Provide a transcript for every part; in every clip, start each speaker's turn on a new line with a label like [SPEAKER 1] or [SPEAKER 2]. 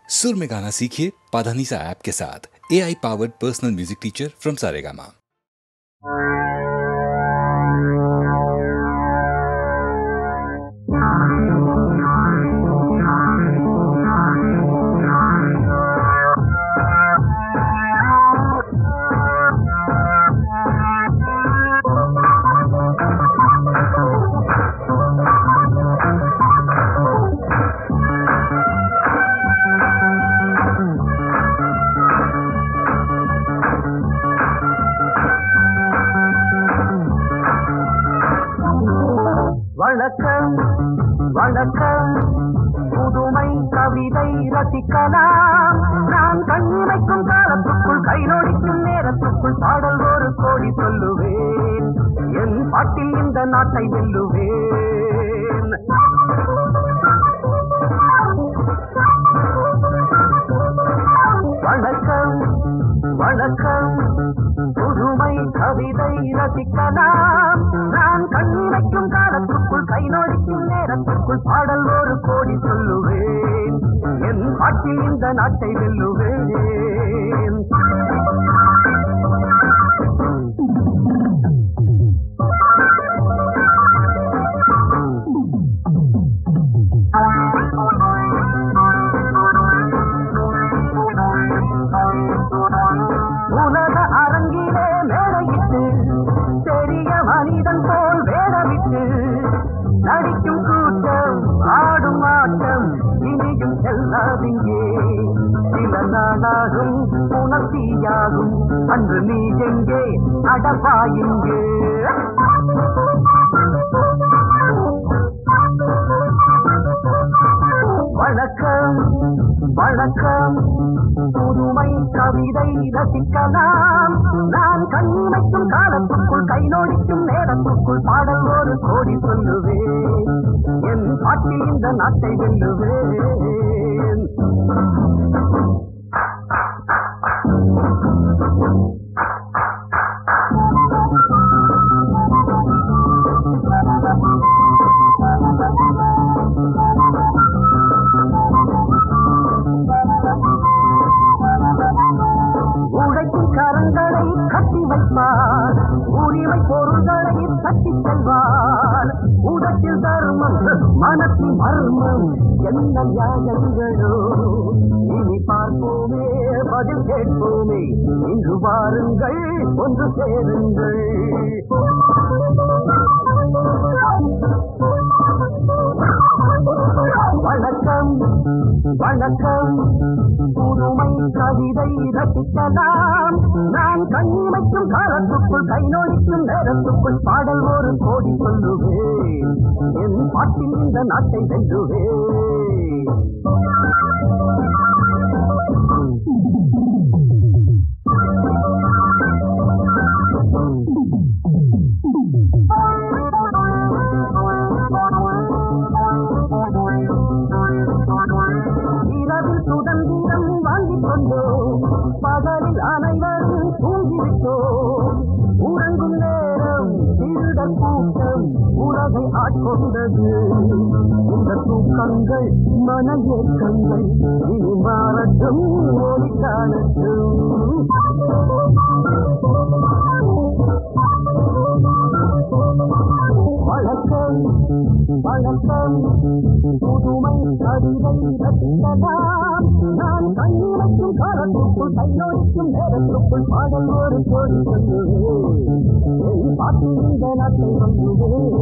[SPEAKER 1] सुर में गाना सीखिए पाधानीसा ऐप के साथ। AI powered personal music teacher from Saregama.
[SPEAKER 2] வணக்கம் வணக்கம் புதுமை கவிதை ரசிக்கலாம். நான் கண்ணிமைக்கும் காலத்துக்குள் கைநோடிக்கும் நேரத்துக்குள் பாடல் ஒரு கோடி சொல்லுவேன். என் பாட்டில் இந்த நாட்டை வெல்லுவேன். வணக்கம் வணக்கம் புதுமை கவிதை ரசிக்கலாம். நான் கண்ணிமைக்கும் காலத்துக்குள் கைநோடிக்கும் நேரத்துக்குள் பாடல் ஒரு கோடி சொல்லுவேன். என் பாட்டில் இந்த நாட்டை வெல்லுவேன். உலக அரங்கிலே மேடையிட்டு பெரிய மனிதன் போல் வேடமிட்டு நடிக்கும் கூட்டம் ஆடும் ஆட்டம் இனியும் செல்லாதிங்கே. சில நாளாகும் உணர்ச்சியாகும் அன்று நீ எங்கே அடப்பாயிங்கே. வணக்கம் வணக்கம் புதுமை கவிதை ரசிக்கலாம். நான் கண்ணிமைக்கும் காலத்துக்குள் கைநோடிக்கும் நேரத்துக்குள் பாடல் ஒரு கோடி சொல்லுவேன். என் பாட்டில் இந்த நாட்டை வெல்லுவேன். உழைக்கும் கரங்களை கட்டி வைப்பார், உரிமை பொருள்களை தட்டி செல்வார். உடத்தில் தர்மம் மனத்தின் மர்மம் என்ன நியாயங்களோ இனி பார்ப்போமே பதில் கேட்போமே. இன்று வாருங்கள் ஒன்று சேருங்கள். வணக்கம் வணக்கம் புதுமை கவிதை ரசிக்கலாம். நான் கண்ணிமைக்கும் காலத்துக்குள் கைநோடிக்கும் நேரத்துக்குள் பாடல் ஒரு கோடி சொல்லுவேன். என் பாட்டில் இந்த நாட்டை வெல்லுவேன். இரவில் சுதந்திரம் வாங்கிக் கொண்டோம், பகலில் அனைவரும் தூங்கிவிட்டோம். உறங்கும் நேரம் திருடன் கூட்டம் உலகை ஆட்கொண்டது. இந்த தூக்கங்கள் மன ஏக்கங்கள் இனி மாறட்டும் ஒளி காணட்டும். வணக்கம் வணக்கம் புதுமை கவிதை ரசிக்கலாம். நான் கண்ணிமைக்கும் காலத்துக்குள் கைநோடிக்கும் நேரத்துக்குள் பாடல் ஒரு கோடி சொல்லுவேன். என் பாட்டில் இந்த நாட்டை சொல்லுவேன்.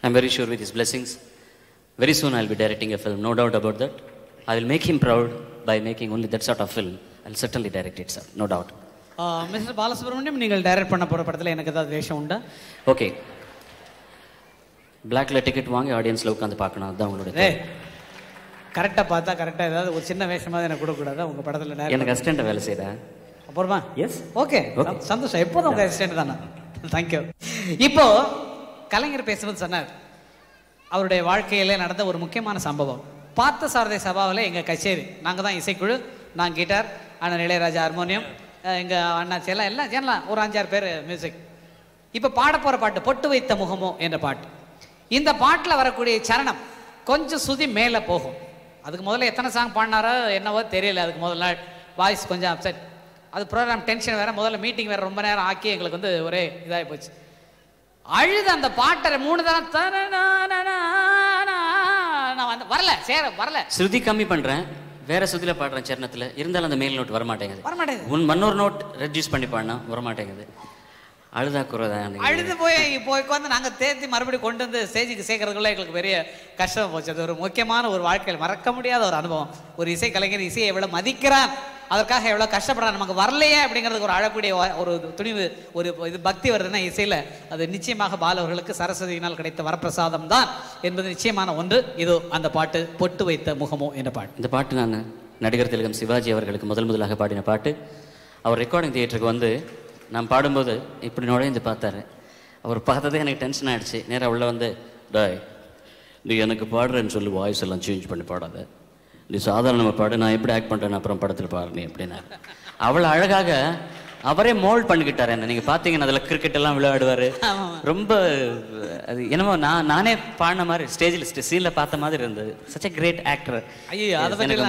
[SPEAKER 3] I'm very sure with his blessings, very soon I'll be directing a film, no doubt about that. I will make him proud by making only that sort of film. I'll certainly direct it, sir, no doubt.
[SPEAKER 4] Mister Balasubramaniam, நீங்கள் direct பண்ண போகிற படத்தில் எனக்கு ஏதாவது வேஷம் உண்டா?
[SPEAKER 3] Okay, பிளாக்ல ticket வாங்கி ஆடியன்ஸில் உட்காந்து பார்க்கணும், அதுதான் உங்களோட.
[SPEAKER 4] கரெக்டாக பார்த்தா கரெக்டாக ஏதாவது ஒரு சின்ன வேஷமாக எனக்கு கொடுக்கூடாதா உங்கள் படத்தில்?
[SPEAKER 3] எனக்கு அசிஸ்டண்ட்டாக வேலை செய்கிறேன்.
[SPEAKER 4] அப்புறமா
[SPEAKER 3] எஸ்,
[SPEAKER 4] ஓகே, சந்தோஷம். எப்போதும் உங்கள் அசிஸ்டண்ட் தானே. தேங்க்யூ. இப்போ கலைஞர் பேசுவது சொன்னார், அவருடைய வாழ்க்கையில் நடந்த ஒரு முக்கியமான சம்பவம். பார்த்த சாரதை சபாவில் எங்கள் கச்சேரி, நாங்கள் தான் இசைக்குழு, நான் கிட்டார், அண்ணன் இளையராஜா ஹார்மோனியம், எங்கள் அண்ணாச்சி எல்லாம் சேனலாம் ஒரு 5-6 பேர் மியூசிக். இப்போ பாட போகிற பாட்டு பொட்டு வைத்த முகமோ என்ற பாட்டு. இந்த பாட்டில் வரக்கூடிய சரணம் கொஞ்சம் சுதி மேலே போகும். அதுக்கு முதல்ல எத்தனை சாங் பாடினாரோ என்னவோ தெரியல. அதுக்கு முதல்ல வாய்ஸ் கொஞ்சம் அப்செட். அது ப்ரோக்ராம் டென்ஷன் வேறு, முதல்ல மீட்டிங் வேறு ரொம்ப நேரம் ஆக்கி எங்களுக்கு வந்து ஒரே இதாகி போச்சு. அழுது அந்த பாட்டை 3 தரம் நான் வந்து வரல.
[SPEAKER 3] ஸ்ருதி கம்மி பண்ணுறேன், வேற சுதியில் பாடுறேன் சரணத்தில், இருந்தாலும் அந்த மேல் நோட் வரமாட்டேங்குது. இன்னொரு நோட் ரெடியூஸ் பண்ணி பாடினா வரமாட்டேங்குது. அழுதா குறதா
[SPEAKER 4] அழுது போய் வந்து நாங்கள் தேர்த்தி மறுபடியும் கொண்டு வந்து ஸ்டேஜுக்கு சேர்க்கறதுக்குள்ள எங்களுக்கு பெரிய கஷ்டம் போச்சு. அது ஒரு முக்கியமான ஒரு வாழ்க்கையில் மறக்க முடியாத ஒரு அனுபவம். ஒரு இசை கலைஞர் இசையை எவ்வளோ மதிக்கிறான், அதற்காக எவ்வளோ கஷ்டப்படுறான், நமக்கு வரலையே அப்படிங்கிறதுக்கு ஒரு அழக்கூடிய ஒரு துணிவு, ஒரு இது பக்தி வருதுன்னா இசையில் அது நிச்சயமாக பாலு அவர்களுக்கு சரஸ்வதியினால் கிடைத்த வரப்பிரசாதம் தான் என்பது நிச்சயமான ஒன்று. இதோ அந்த பாட்டு பொட்டு வைத்த முகமோ என்ற பாட்டு.
[SPEAKER 3] இந்த பாட்டு நான் நடிகர் திலகம் சிவாஜி அவர்களுக்கு முதலாக பாடின பாட்டு. அவர் ரெக்கார்டிங் தியேட்டருக்கு வந்து நான் பாடும்போது இப்படி நுழைந்து பார்த்தாரு. அவர் பார்த்ததே எனக்கு டென்ஷன் ஆகிடுச்சு. நேராக உள்ள வந்து, டாய் நீ எனக்கு பாடுறேன்னு சொல்லி வாய்ஸ் எல்லாம் சேஞ்ச் பண்ணி பாடாத, நீ சாதாரணமாக பாடு, நான் எப்படி ஆக்ட் பண்ணுறேன்னு அப்புறம் படத்தில் பாடு நீ அப்படின்னா. அவ்வளோ அழகாக அவரே மோல்ட் பண்ணிக்கிட்டார் என்ன. நீங்கள் பார்த்தீங்கன்னா அதில் கிரிக்கெட் எல்லாம் விளையாடுவார். ரொம்ப அது என்னமோ நானே பாடின மாதிரி ஸ்டேஜில் சீனில் பார்த்த மாதிரி இருந்தது. Such a great actor. ஐயோ, எனக்கு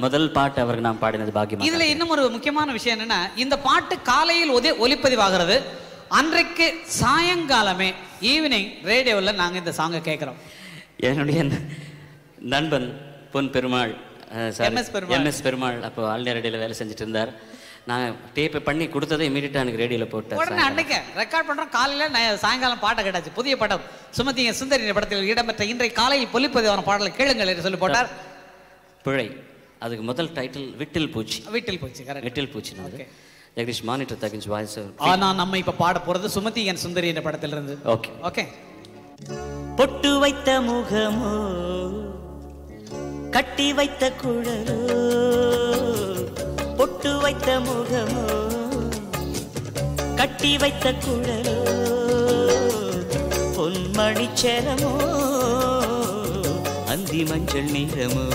[SPEAKER 3] முதல் பாட்டு அவருக்கு நான் பாடினது பாக்கியம்.
[SPEAKER 4] இதில் இன்னும் ஒரு முக்கியமான விஷயம் என்னன்னா, இந்த பாட்டு காலையில் ஒலிப்பதிவாகிறது. அன்றைக்கு சாயங்காலமே ஈவினிங் ரேடியோவில் நாங்கள் இந்த சாங்கை கேட்குறோம்.
[SPEAKER 3] என்னுடைய நண்பன் பொன் பெருமாள், எம்எஸ் பெருமாள் அப்போ ஆல் இந்தியா ரேடியோவில் வேலை செஞ்சுட்டு இருந்தார். நான் டேப்பை பண்ணி கொடுத்ததை இமீடியட்டாக எனக்கு ரேடியோவில் போட்டேன்.
[SPEAKER 4] உடனே அன்னைக்கு ரெக்கார்ட் பண்ணுறோம். காலையில் சாயங்காலம் பாட்டை கேட்டாச்சு. புதிய படம் சுமதி சுந்தரி படத்தில் இடம்பெற்ற இன்றைய காலையில் ஒலிப்பதிவான பாடலை கேளுங்கள் என்று சொல்லி போட்டார்.
[SPEAKER 3] பிழை. அதுக்கு முதல் டைட்டில் விட்டில் பூச்சி. விட்டில் பூச்சி. ஜெகதீஷ் மானிட்டர் தகின்ஸ் வாய்ஸ்.
[SPEAKER 4] ஆனால் நம்ம இப்போ பாட போகிறது சுமதி என் சுந்தரி என்ற படத்திலிருந்து.
[SPEAKER 3] Okay
[SPEAKER 4] okay.
[SPEAKER 5] பொட்டு வைத்த முகமோ கட்டி வைத்த குழலோ, பொட்டு வைத்த முகமோ கட்டி வைத்த குழலோ, பொன்மணி சேரமோ அந்தி மஞ்சள் நீரமோ,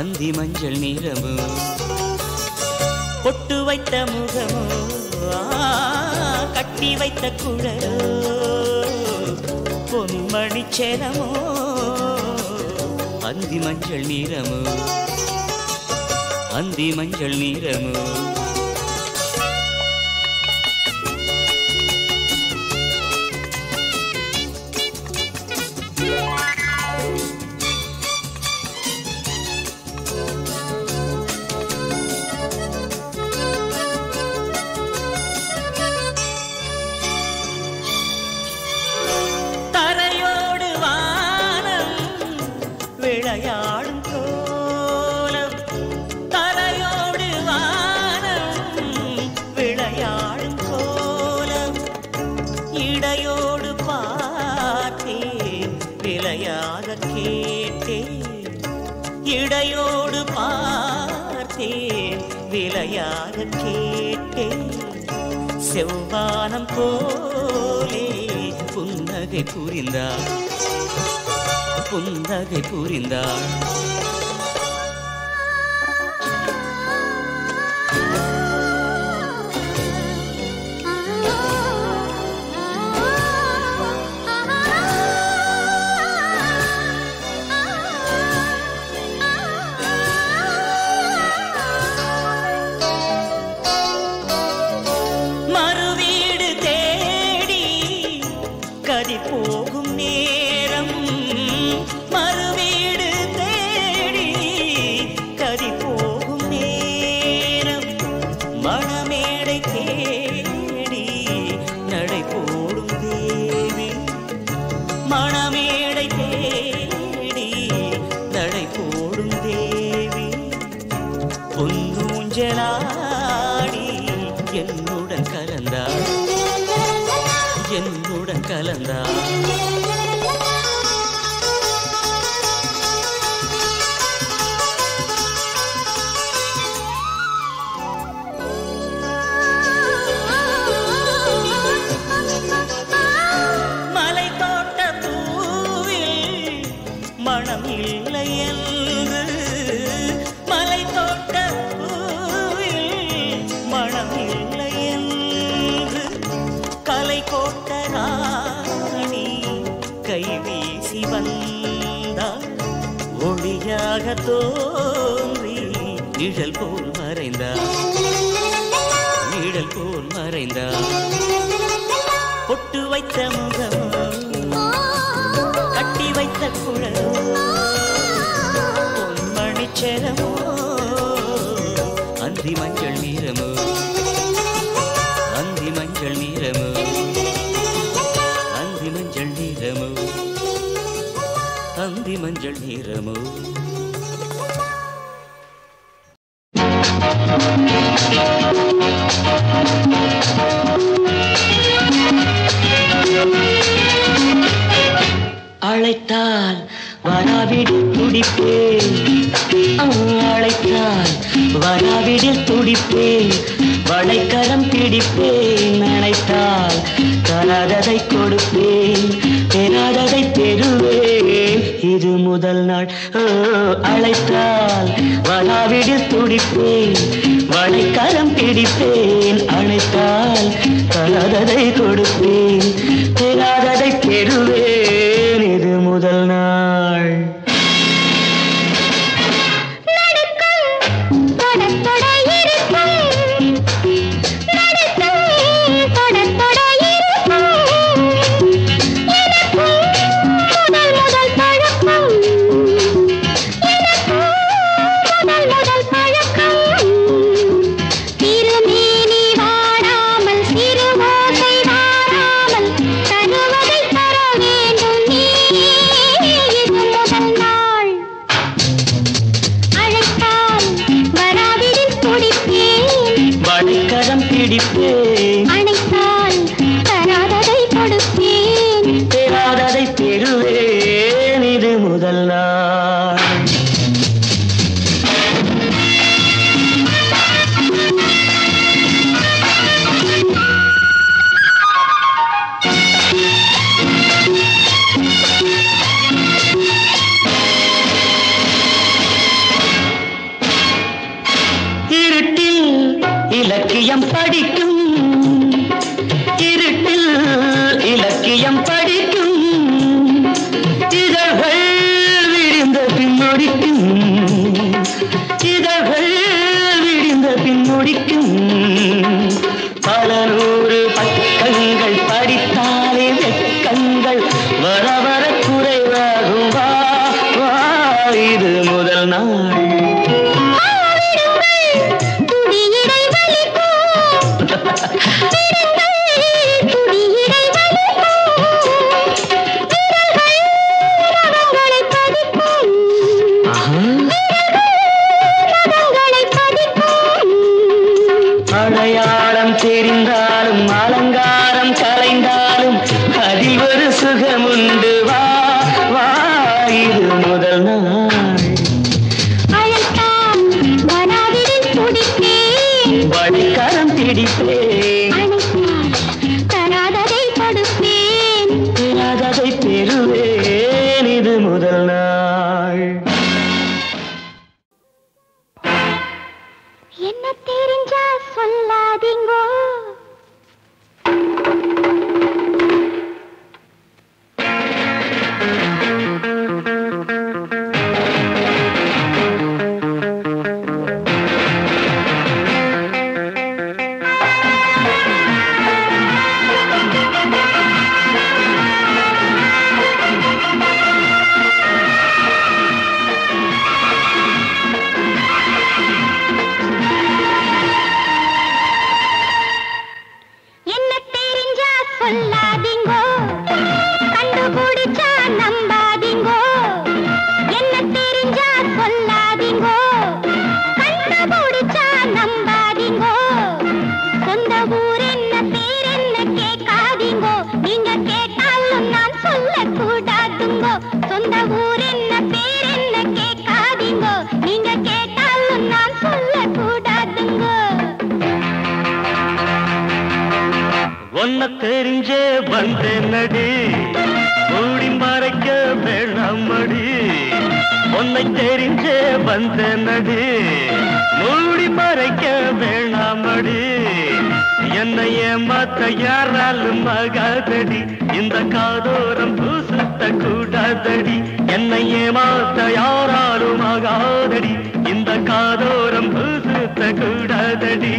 [SPEAKER 5] அந்தி மஞ்சள் நீரமோ, பொட்டு வைத்த முகமோ கட்டி வைத்த குழலோ, பொன்மணி சேரமோ அந்தி மஞ்சள் நீரமோ, அந்தி மஞ்சள் நீரமோ. தரையோடு வானம் விளையாடும் கோலம், தரையோடு வானம் விளையாடும் கோலம், இடையோடு பார்த்தேன் விளையாக கேட்டேன், இடையோடு பார்த்தேன் விளையாக கேட்டேன், செவ்வானம் போலே புன்னகை புரிந்தார், புன்னகை புரிந்தார். மறுவீடு தேடி கதி போகும் நேரம், மறுவீடு தேடி கதி போகும் நேரம், மணமேடை தேடி நடை போடும் தேவி, மணமேடை தேடி நடை போடும் தேவி, பொன்னூஞ்சலாடி என்னுடன் கலந்தார், என்னுடன் கலந்தார். மலை தோட்ட பூவில் மனம் இல்லை என்று, மலை தோட்ட பூவில் தோன்றி நிழல் போல் மறைந்தார், நிழல் போல் மறைந்தார். பொட்டு வைத்த முகமோ கட்டி வைத்த குழலோ பொன்மணிச்சரமோ அந்தி மஞ்சள் நீரமோ, அந்தி மஞ்சள் நீரமோ, அந்தி மஞ்சள் நீரமோ, அந்தி மஞ்சள் நீரமோ.
[SPEAKER 6] அழைத்தால் வராவிடில் துடிப்பேன், அழைத்தால் வராவிடில் துடிப்பேன், வளைக்கரம் பிடிப்பேன், அழைத்தால் தராததை கொடுப்பேன், பெறாததை பெறுவேன், இது முதல் நாள். அழைத்தால் வராவிடில் துடிப்பேன், வளைக்கரம் பிடிப்பேன், அழைத்தால் தராததை கொடுப்பேன், பெறாததை பெறுவேன், இது முதல் நாள்.
[SPEAKER 2] அணைத்தால் தராததை கொடுப்பேன்,
[SPEAKER 6] பெறாததை பெறுவேன், இது முதல் நாள். இருட்டில் இலக்கியம் படிக்கும், இருட்டில் இலக்கியம் படிக்கும், இதழ்கள் விரிந்த பின்னொடிக்கும், இதழ்கள் விரிந்த பின்னொடிக்கும், பல நூறு பக்கங்கள் படித்தாலே வெட்கங்கள் வர வர குறைவாகும். வா வா, இது முதல் நாள். அடையாளம் தெரிந்தாலும் அலங்காரம் கலைந்தாலும் அதில் ஒரு சுகமுண்டு. வா வா, இது முதல் நாள்.
[SPEAKER 2] அழைத்தால் வராவிடில் துடிப்பேன்,
[SPEAKER 6] வழிக்கரம் பிடிப்பேன்,
[SPEAKER 2] அணைத்தால் தராததை கொடுப்பேன்,
[SPEAKER 6] பெறாததை பெறுவேன், இது முதல் நாள்.
[SPEAKER 2] என்ன தெரிஞ்சா சொல்லாதீங்கோ, என்ன தெரிஞ்சா சொல்லாதீங்கோ, கண்டுபிடிச்சா நம்பாதீங்கோ, என்ன தெரிஞ்சா சொல்லாதீங்கோ, கண்டுபிடிச்சா நம்பாதீங்கோ, சொந்த ஊர் என்ன பேர் என்ன கேட்காதீங்கோ, நீங்க கேட்டாலும் நான் சொல்லக்கூடாதுங்கோ, சொந்த ஊர் என்ன பேர் என்ன கேட்காதீங்கோ, நீங்க கேட்டாலும் நான் சொல்லக்கூடாதுங்கோ.
[SPEAKER 6] ஒன்ன தெரிஞ்சே வந்தேனடி, மூடி மறைக்க வேணாமடி, உன்னை தெரிஞ்சே வந்தேனடி, மூடி மறைக்க வேணாமடி, என்ன என்னை ஏமாத்த யாராலும் ஆகாதடி இந்த காதோரம் பூசுத்த கூடாதடி என்னை ஏமாத்த யாராலும் ஆகாதடி இந்த காதோரம் பூசுத்த கூடாதடி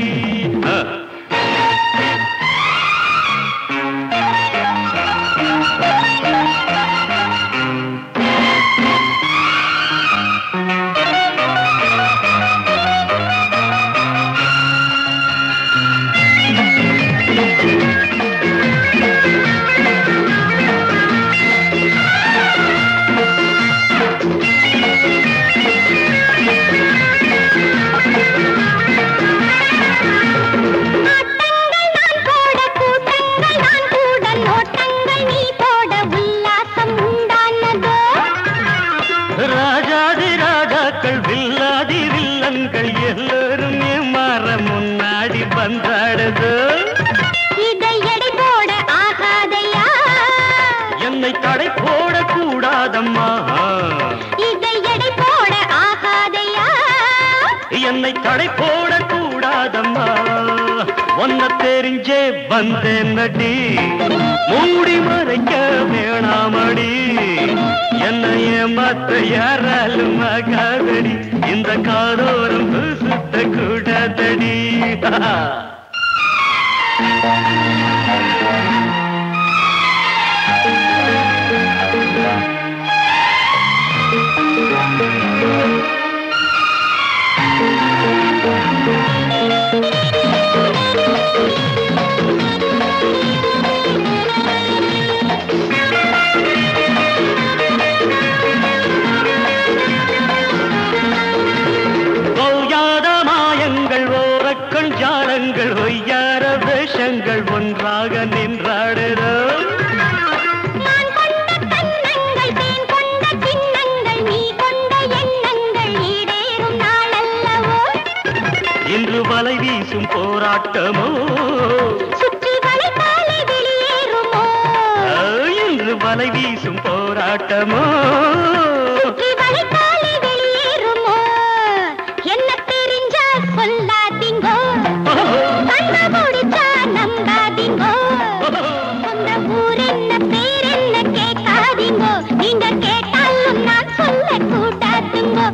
[SPEAKER 6] என்னை தடை போடக்கூடாதம்மா ஒன்ன தெரிஞ்சே வந்தேன் நடி மூடி மறைக்க வேணாமடி என்னை ஏமாத்த யாராலும் ஆகாதடி இந்த காதோரம் சுத்த கூடாதடி ஒய்யார வேஷங்கள் ஒன்றாக நின்றாடுறோம்
[SPEAKER 2] நான் கொண்ட கண்ணங்கள் தேன் கொண்ட சின்னங்கள் நீ கொண்ட எண்ணங்கள் ஈடேறும் நாளல்லவோ
[SPEAKER 6] இன்று வலை வீசும் போராட்டமோ
[SPEAKER 2] சுற்றி வளைத்தாலே வெளியேறுமோ
[SPEAKER 6] இன்று வலை வீசும் போராட்டமோ
[SPEAKER 2] சுற்றி வளைத்தாலே வெளியேறுமோ என்ன தெரிஞ்சா சொல்லாதீங்கோ கண்ண முடிச்சா நம்பாதீங்கோ சொந்த ஊர் என்ன பேர் என்ன கேட்காதீங்கோ நீங்க கேட்டாலும் நான் சொல்ல கூடாதுங்கோ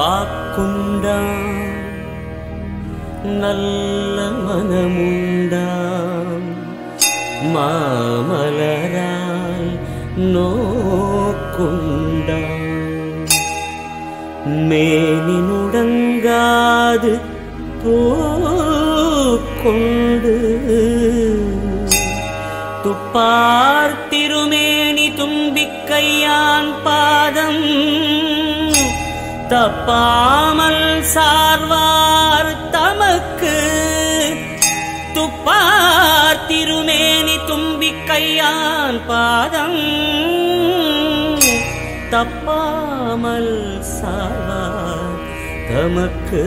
[SPEAKER 5] வாக்குண்டாம் நல்ல மனமுண்டாம் மாமலரால் நோக்குண்டாம் மேனினுடங்காது பூக்கொண்டு துப்பார் திருமேனி தும்பிக்கையான் பாதம் தப்பாமல் சார்வார் தமக்கு துப்பார் திருமேனி தும்பிக்கையான் பாதம் தப்பாமல் சார்வார் தமக்கு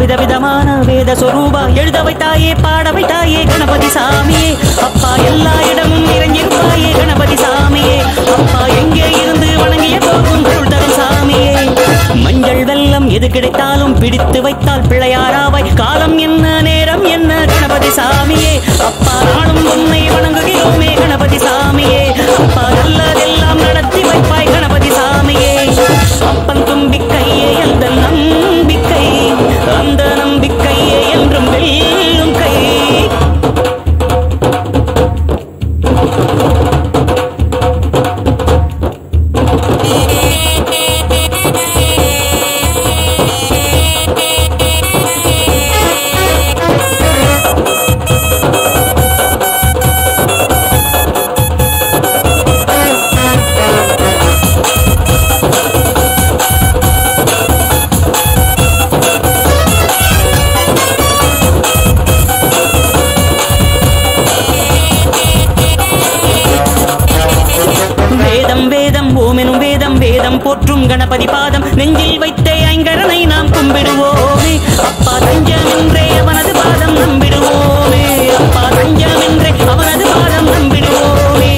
[SPEAKER 5] விதவிதமான வேத சொரூபா எழுத வைத்தாயே பாட வைத்தாயே கணபதி சாமியே அப்பா எல்லா இடமும் இறங்கியிருப்பாயே கணபதி சாமியே அப்பா எங்கே இருந்து வணங்கிய போகும் பொருள் தரும் சாமியே மஞ்சள் வெல்லம் எது கிடைத்தாலும் பிடித்து வைத்தால் பிள்ளையாராவாய் காலம் என்ன நேரம் என்ன கணபதி சாமியே அப்பா நானும் உன்னை வணங்குகிறோமே கணபதி சாமியே அப்பா நல்லதெல்லாம் நடத்தி வைப்பாய் கணபதி சாமியே அப்பன் தும்பிக்கையே அந்த நம்பிக்கை அந்த நம்பிக்கையே என்றும் வெல்லும் கை போற்றும் கணபதி பாதம் நெஞ்சில் வைத்த ஐங்கரனை நாம் கும்பிடுவோமே அப்பா தஞ்சமென்றே அவனது பாதம் நம்பிடுவோமே அப்பா தஞ்சமென்றே அவனது பாதம் நம்பிடுவோமே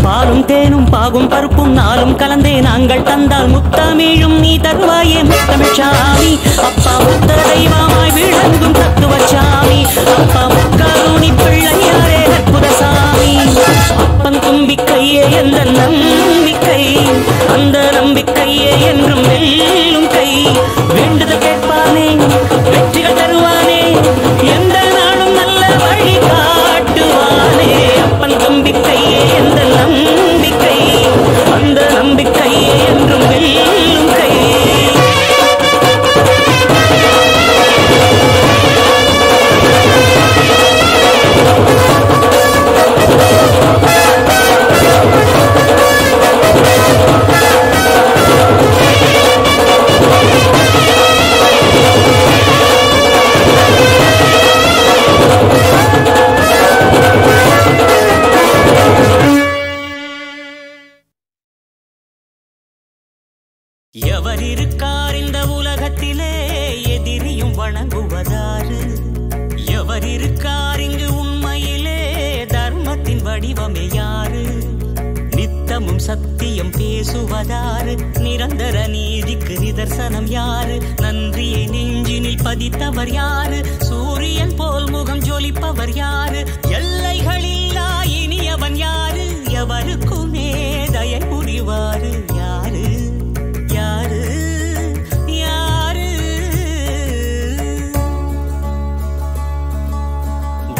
[SPEAKER 5] பாலும் தேனும் பாகும் பருப்பும் நாளும் கலந்தே நாங்கள் தந்தால் முத்தமிழும் நீ தருவாயே முத்தமிழ் சாமி அப்பா முத்த தெய்வமாய் விளங்கும் தத்துவ சாமி அப்பா முக்கருணி பிள்ளையாரே அற்புத சாமி அப்பன் தும்பிக்கையே எந்த நம்பிக்கை அந்த நம்பிக்கையே என்றும் வெல்லும் கை வேண்டுதல் கேட்பானே வெற்றிகள் தருவானே எந்த நாளும் நல்ல வழி காட்டுவானே அப்பன் நம்பிக்கையே எந்த நம்பிக்கை அந்த நம்பிக்கையே என்றும் வெல்லும் கை எவர் இருக்கார் இந்த உலகத்திலே எதிரியும் வணங்குவதாறு எவர் இருக்கார் இங்கு உண்மையிலே தர்மத்தின் வடிவமே யாரு நித்தமும் சத்தியம் பேசுவதாறு நிரந்தர நீதிக்கு நிதர்சனம் யாரு நன்றியை நெஞ்சினில் பதித்தவர் யாரு சூரியன் போல் முகம் ஜொலிப்பவர் யாரு எல்லைகளில்லா இனியவன் யாரு எவருக்குமே தயை புரிவாரு யாரு யாரு யாரு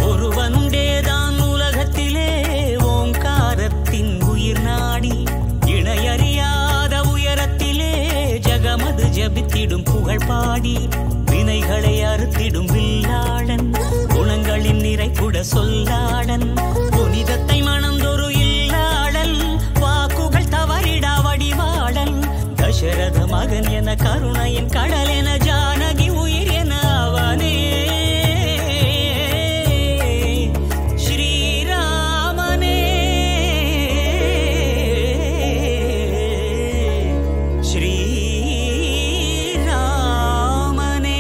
[SPEAKER 5] ஒருவனுண்டேதான் உலகத்திலே ஓங்காரத்தின் உயிர் நாடி இணையறியாத உயரத்திலே ஜகமது ஜபித்திடும் புகழ் பாடி வினைகளை அறுத்திடும் வில்லாளன் குணங்களின் நிறைகுட சொல்லாளன் புனிதத்தை மணந்தொரு இல்லாளன் வாக்குகள் தவறிடா வடிவாளன் தசரத மகன் என கருணையின் கடல் என ஜானகி உயிர் என அவனே ஸ்ரீராமனே ஸ்ரீராமனே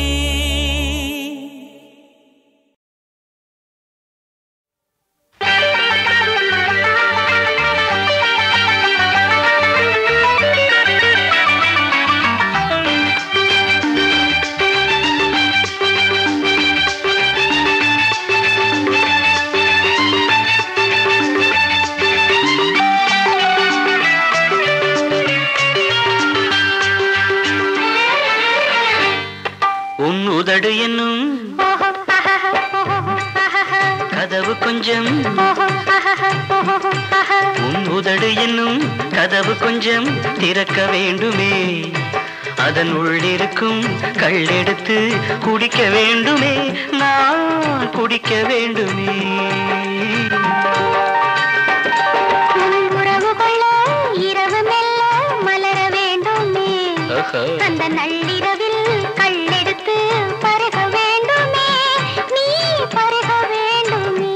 [SPEAKER 5] உதடு என்னும் கதவு கொஞ்சம் உன் உதடு என்னும் கதவு கொஞ்சம் திறக்க வேண்டுமே அதன் உள்ளிருக்கும் கள்ளெடுத்து குடிக்க வேண்டுமே நான் குடிக்க வேண்டுமே
[SPEAKER 2] உறவு கொள்ள இரவு மெல்ல மலர வேண்டுமே அந்த நள்ளிரவில் கள்ளெடுத்து பருக வேண்டுமே நீ பருக வேண்டுமே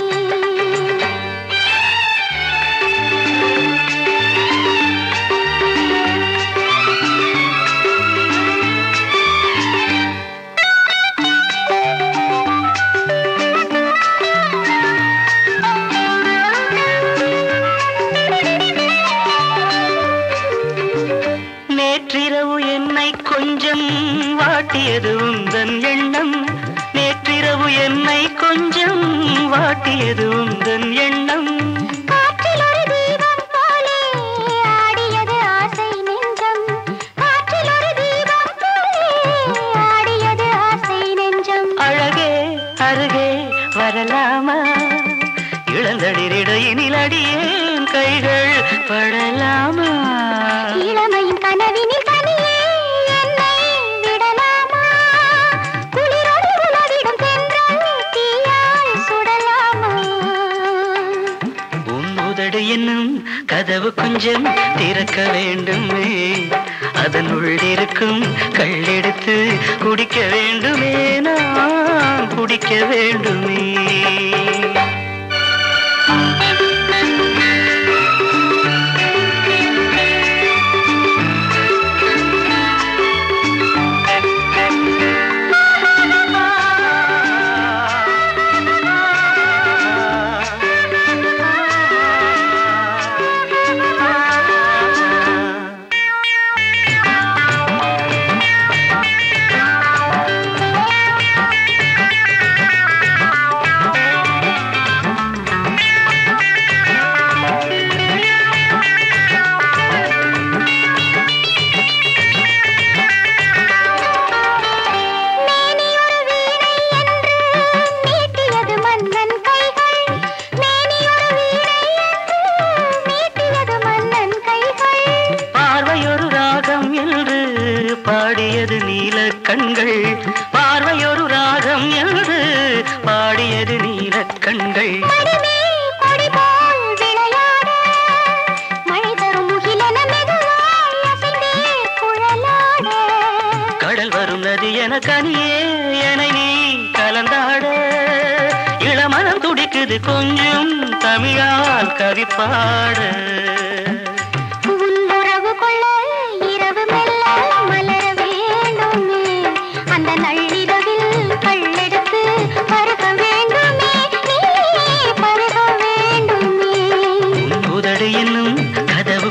[SPEAKER 6] கொஞ்சம் வாட்டியது உந்தன் எண்ணம் நேற்றிரவு என்னை கொஞ்சம் வாட்டியது உந்தன் எண்ணம்
[SPEAKER 2] காற்றில் ஒரு தீபம் போலே ஆடியது ஆசை நெஞ்சம் காற்றில் ஒரு தீபம் போலே ஆடியது ஆசை நெஞ்சம்
[SPEAKER 6] அழகே அருகே வரலாமா இளந்தளிரிடையினில் அடியேன் கைகள் படலாமா
[SPEAKER 2] இளமையின் கனவினில் தனியே என்னை விடலாமா குளிரோடு உலவிடும் தென்றல் தீயாய் சுடலாமா
[SPEAKER 6] உன் உதடு என்னும் கதவு கொஞ்சம் திறக்க வேண்டுமே அதன் உள்ளிருக்கும் கள்ளெடுத்து குடிக்க வேண்டுமே நான் குடிக்க வேண்டுமே பாடியது நீல கண்கள் பார்வையொரு ராகம் என்று பாடியது நீல கண்கள் கடல் வரும் நதி என கனியே என நீ கலந்தாட இளமனம் துடிக்குது கொஞ்சம் தமிழால் கவி பாட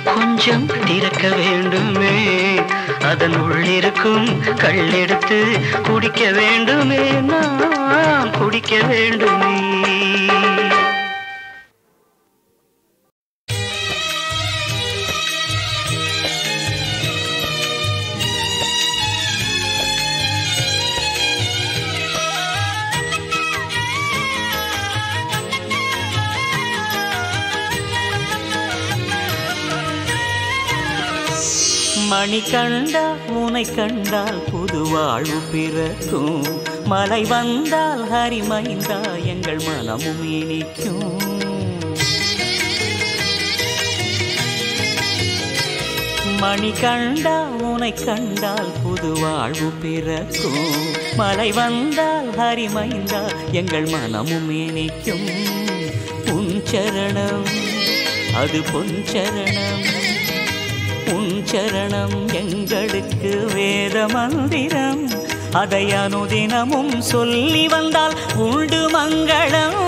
[SPEAKER 6] கொஞ்சம் திறக்க வேண்டுமே அதன் உள்ளிருக்கும் கள்ளெடுத்து குடிக்க வேண்டுமே நான் குடிக்க வேண்டுமே
[SPEAKER 5] மணி கண்டா உனை கண்டால் புது வாழ்வு பிறக்கும் மலை வந்தால் ஹரிமைந்தா எங்கள் மனமும் இனிக்கும் மணி கண்டா உனை கண்டால் புது வாழ்வு பிறக்கும் மலை வந்தால் ஹரிமைந்தா எங்கள் மனமும் இனிக்கும் உன் சரணம் அது பொன் சரணம் உன் சரணம் எங்களுக்கு வேத மந்திரம் அதை அனுதினமும் சொல்லி வந்தால் உண்டு மங்களம்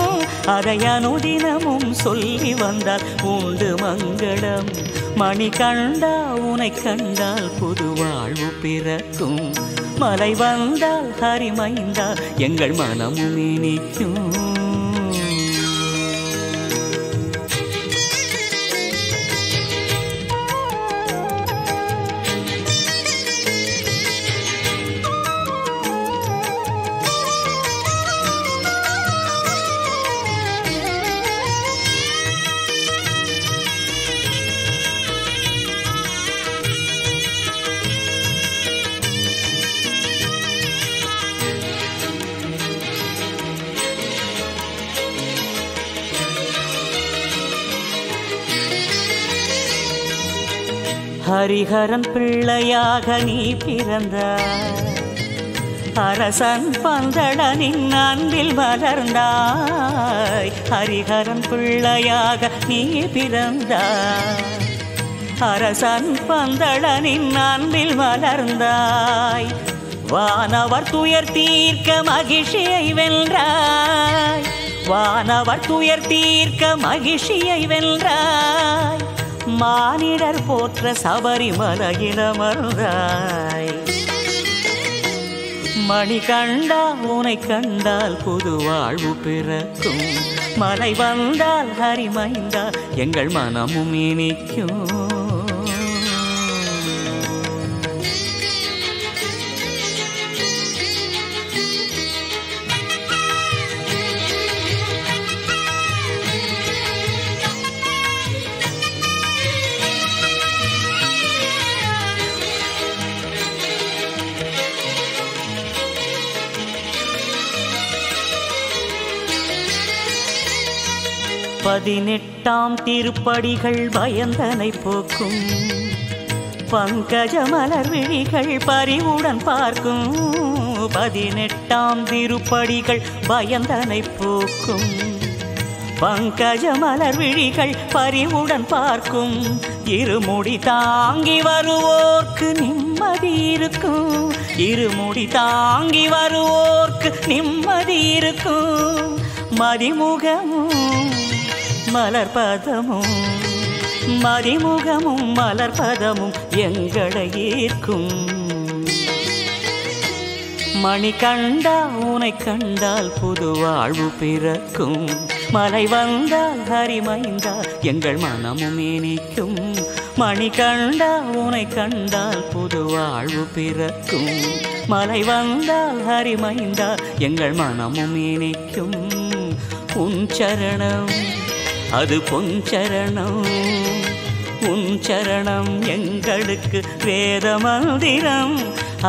[SPEAKER 5] அதை அனுதினமும் சொல்லி வந்தால் உண்டு மங்களம் மணி கண்டா உனை கண்டால் புது வாழ்வு பிறக்கும் மலை வந்தால் ஹரிமைந்தா எங்கள் மனமும் இனிக்கும் ஹரிஹரன் பிள்ளையாக நீ பிறந்தாய் அரசன் பந்தளனின் அன்பில் மலர்ந்தாய் ஹரிஹரன் பிள்ளையாக நீ பிறந்தாய் அரசன் பந்தளனின் அன்பில் மலர்ந்தாய் வானவர் துயர் தீர்க்க மகிழ்ச்சியை வென்றாய் வானவர் துயர் தீர்க்க மகிழ்ச்சியை வென்றாய் மானிடர் போற்ற சபரிமலையில் அமர்ந்தாய் மணி கண்டா உனை கண்டால் புது வாழ்வு பிறக்கும். மலை வந்தால் ஹரிமைந்தா எங்கள் மனமும் இனிக்கும். பதினெட்டாம் திருப்படிகள் பயந்தனை போக்கும். பங்கஜ மலர் விழிகள் பரிவுடன் பார்க்கும். பதினெட்டாம் திருப்படிகள் பயந்தனை போக்கும். பங்கஜ மலர் விழிகள் பரிவுடன் பார்க்கும். இருமுடி தாங்கி வருவோர்க்கு நிம்மதி இருக்கும். இருமுடி தாங்கி வருவோர்க்கு நிம்மதி இருக்கும். மதிமுகமும் மலர்பதமும் மதிமுகமும் மலர்பதமும் எங்களை ஈர்க்கும். மணி கண்டா உனை கண்டால் புது வாழ்வு பிறக்கும். மலை வந்தால் ஹரிமைந்தா எங்கள் மனமும் இனிக்கும். மணி கண்டா உனை கண்டால் புது வாழ்வு பிறக்கும். மலை வந்தால் ஹரிமைந்தா எங்கள் மனமும் இனிக்கும். உன் சரணம் அது பொன்சரணம். உன் சரணம் எங்களுக்கு வேத மந்திரம்.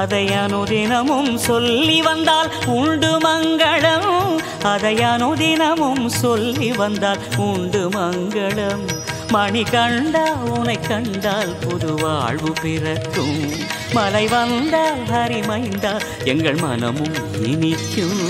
[SPEAKER 5] அதை அனுதினமும் சொல்லி வந்தால் உண்டு மங்களம். அதை அனுதினமும் சொல்லி வந்தால் உண்டு மங்களம். மணி கண்டா உனை கண்டால் புது வாழ்வு பிறக்கும். மலை வந்தால் ஹரிமைந்தா எங்கள் மனமும் இனிக்கும்.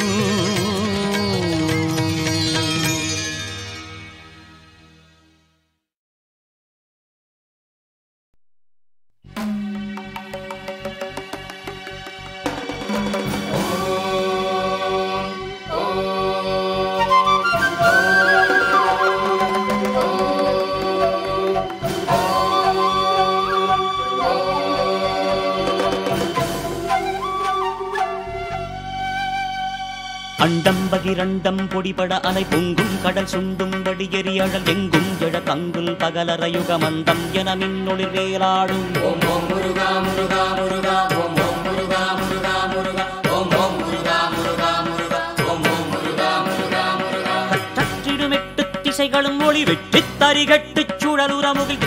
[SPEAKER 5] அண்டம் பகிரண்டம் பொடிபட அலை பொங்கும் கடல் சுண்டும் வடியெறி அழல் எங்கும் எழ கங்குல் பகலரையுக மந்தம் என மின்னொளி வேலாடும். ஓம் ஓம் முருகா முருகா முருகா ஓம் ஓம் முருகா முருகா முருகா ஓம் ஓம் முருகா முருகா முருகா ஓம் ஓம் முருகா முருகா முருகா. கற்றிடுமெட்டு திசைகளும் ஒளி வெற்றி தரிகட்டு சுழலுரமுகில்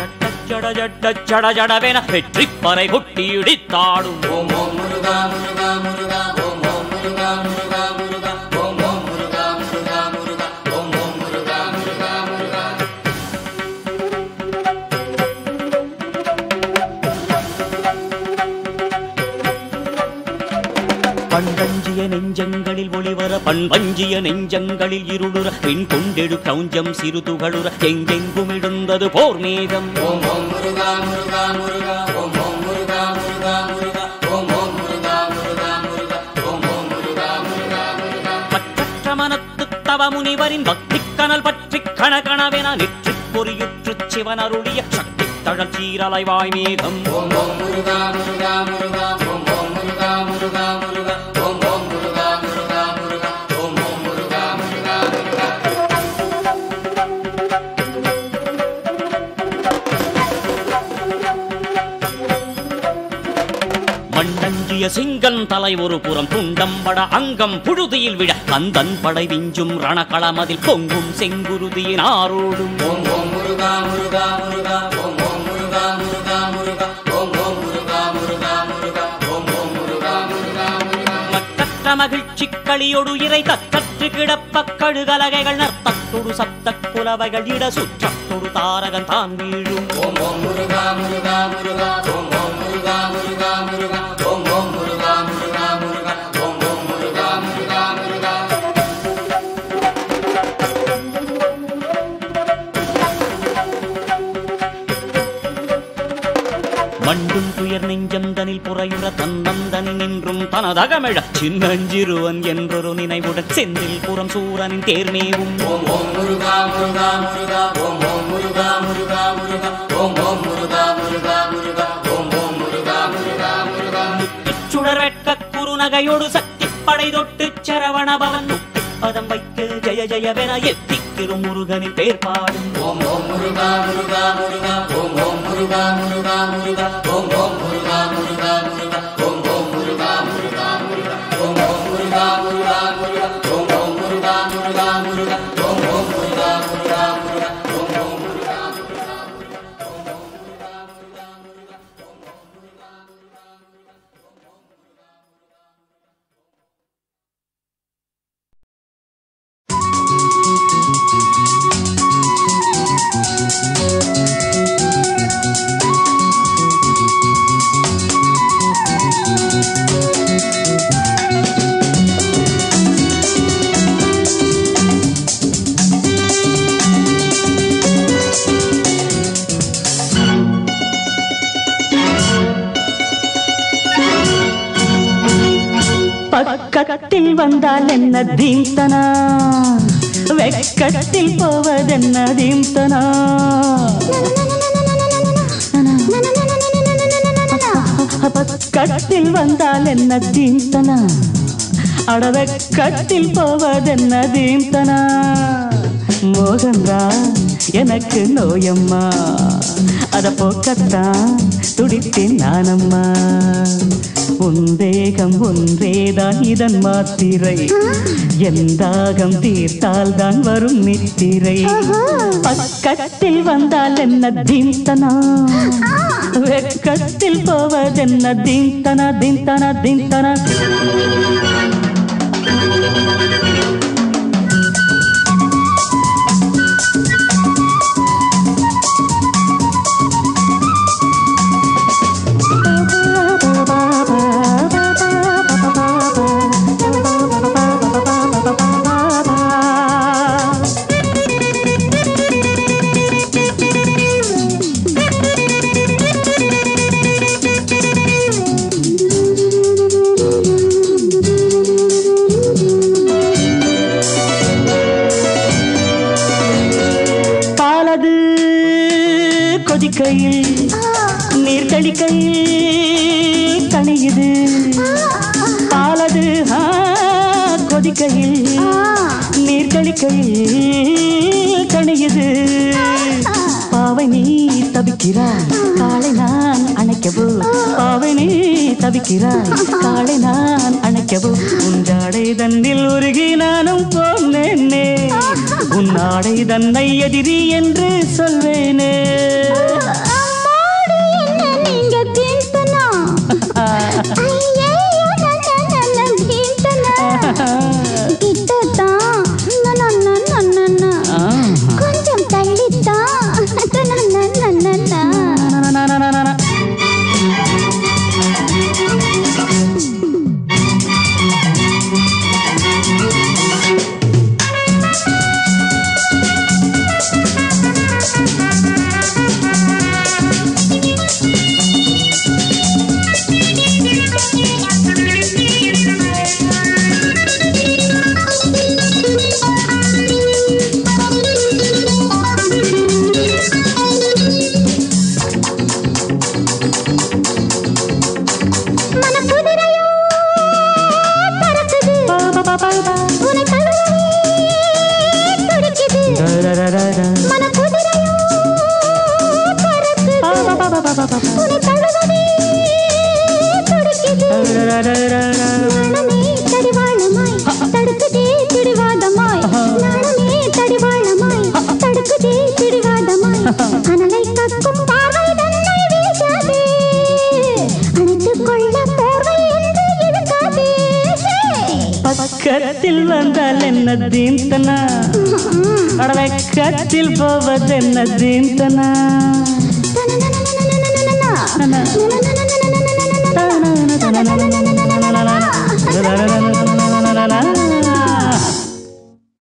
[SPEAKER 5] ஜட ஜட ஜட ஜடவென வெற்றி பறை கொட்டி இடித்தாடும். ஓம் ஓம் முருகா முருகா முருகா ஓம் ஓம் முருகா முருகா முருகா ஓம் ஓம் முருகா முருகா முருகா ஓம் ஓம் முருகா முருகா முருகா. பண்டஞ்சிய நெஞ்சங்களில் ஒளிவர பண்பஞ்சிய நெஞ்சங்களில் இருளுற பின் கொண்டெடு கௌஞ்சம் சிறு துகளுற எங்கெங்கும் இடுந்தது போர் மேகம். ஓம் ஓம் முருகா முருகா முருகா ஓம் ஓம் முருகா முருகா முருகா ஓம் ஓம் முருகா முருகா முருகா ஓம் ஓம் முருகா முருகா முருகா. பற்றற்ற மனத்து தவ முனிவரின் பக்தி கனல் பற்றி கணகணவென நெற்றி பொறியுற்று சிவன் அருளிய சக்தி தழல் சீரலை வாய் மேகம். ஓம் ஓம் முருகா முருகா முருகா ஓம் ஓம் முருகா முருகா முருகா ஓம் ஓம் முருகா முருகா முருகா ஓம் ஓம் முருகா முருகா முருகா. மண்ணஞ்சிய சிங்கன் தலை ஒரு புறம் துண்டம் பட அங்கம் புழுதியில் விட கந்தன் படை விஞ்சும் ரணகளமதில் பொங்கும் செங்குருதியின் ஆரோடும். ஓம் ஓம் முருகா முருகா முருகா ஓம் ஓம் முருகா முருகா முருகா ஓம் ஓம் முருகா முருகா முருகா ஓம் ஓம் முருகா முருகா முருகா. மற்றற்ற மகிழ்ச்சி களியொடு இறை தற்றற்று கிடப்ப கழுகலகைகள் நர்த்தத்தொடு சப்த புலவைகள் இட சுற்றத்தொடு தாரகன் தான் வீழும். ஓம் ஓம் முருகா முருகா முருகா ஓம் ஓம் முருகா முருகா முருகா ஓம் ஓம் முருகா முருகா முருகா ஓம் ஓம் முருகா முருகா முருகா. மண்டும் துயர் நெஞ்சம் தனில் புறையுற தன்னந்தனி நின்றும் தனதகமிழ சின்னஞ்சிறுவன் என்றொரு நினைவுடன் செந்தில் புறம் சூரனின் தேர்மேவும். ஓம் ஓம் முருகா முருகா முருகா ஓம் ஓம் முருகா முருகா முருகா ஓம் ஓம் முருகா முருகா முருகா ஓம் ஓம் முருகா முருகா முருகா. சுடர் வெட்க குரு புன்னகையோடு சக்தி படை தொட்டு சரவண பவன் பதம் வைத்து ஜெய ஜெயவென எத்திக்கிரும் முருகனின் பேர் பாடும்.
[SPEAKER 7] ஓம் ஓம் முருகா முருகா முருகா ஓம் ஓம் முருகா முருகா முருகா ஓம் ஓம் முருகா முருகா முருகா ஓம் ஓம் முருகா முருகா முருகா ஓம் ஓம் முருகா முருகா முருகா ஓம் ஓம் முருகா முருகா முருகா ஓம் ஓம் முருகா முருகா முருகா ஓம் ஓம் முருகா முருகா
[SPEAKER 5] பக்கத்தில் வந்தால் என்ன தீம்தனா, வெக்கத்தில் போவதென்ன தீம்தனா. பக்கத்தில் வந்தால் என்ன தீம்தனா, அடவெக்கத்தில் போவதென்ன தீம்தனா. மோகம்தான் எனக்கு நோயம்மா, அத போக்கத்தான் துடித்தேன் நானம்மா. உந்தேகம் ஒன்றேதான் இதன் மாத்திரை, எந்தாகம் தீர்த்தால் தான் வரும் நித்திரை. பக்கத்தில் வந்தால் என்ன தீம்தனா, வெக்கத்தில் போவதென்ன தீம்தனா தீம்தனா தீம்தனா. கொதிக்கையில் நீர் தெளிக்கையில் தனியுது பாலது. கொதிக்கையில் நீர் தெளிக்கையில் தனியுது. பாவை நீ தவிக்கிறாய் காலை நான் அணைக்கவோ, பாவை நீ தவிக்கிறாய் காலை நான் அணைக்கவோ. உண்டாடை தன்னில் உருகி நானும் போனேனே, உன்னாடை தன்னை எதிரி என்று சொல்வேனே.
[SPEAKER 2] கொஞ்சம் தள்ளித்தான்
[SPEAKER 5] பக்கத்தில் வந்தால் என்ன தீம்தனா, அடவெக்கத்தில் போவதென்ன தீம்தனா.